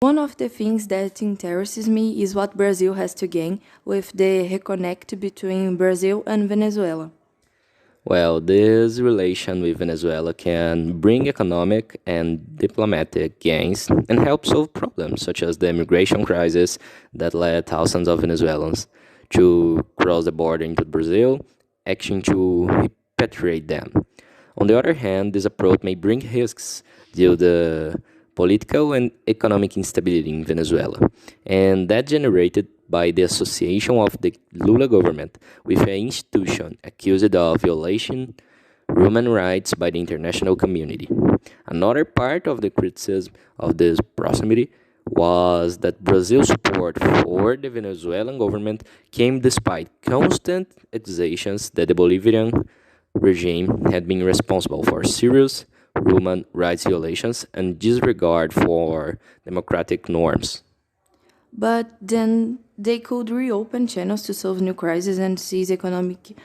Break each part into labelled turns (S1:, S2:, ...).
S1: One of the things that interests me is what Brazil has to gain with the reconnect between Brazil and Venezuela.
S2: Well, this relation with Venezuela can bring economic and diplomatic gains and help solve problems such as the immigration crisis that led thousands of Venezuelans to cross the border into Brazil, acting to repatriate them. On the other hand, this approach may bring risks due to the political and economic instability in Venezuela, and that generated by the association of the Lula government with an institution accused of violation human rights by the international community. Another part of the criticism of this proximity was that Brazil's support for the Venezuelan government came despite constant accusations that the Bolivian regime had been responsible for serious human rights violations and disregard for democratic norms.
S1: But then they could reopen channels to solve new crises and seize economic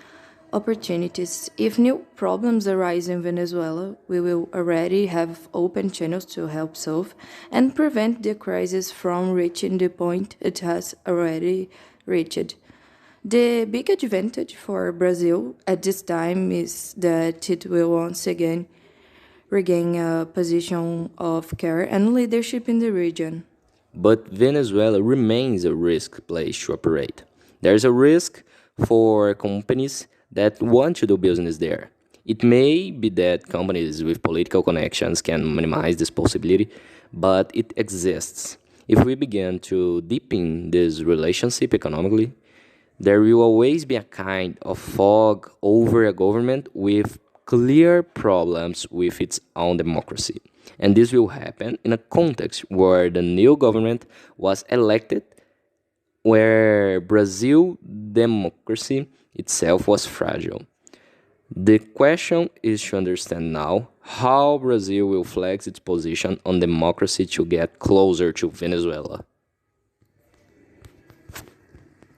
S1: opportunities. If new problems arise in Venezuela, we will already have open channels to help solve and prevent the crisis from reaching the point it has already reached. The big advantage for Brazil at this time is that it will once again regain a position of care and leadership in the region.
S2: But Venezuela remains a risk place to operate. There's a risk for companies that want to do business there. It may be that companies with political connections can minimize this possibility, but it exists. If we begin to deepen this relationship economically, there will always be a kind of fog over a government with clear problems with its own democracy. And this will happen in a context where the new government was elected, where Brazil democracy itself was fragile. The question is to understand now how Brazil will flex its position on democracy to get closer to Venezuela.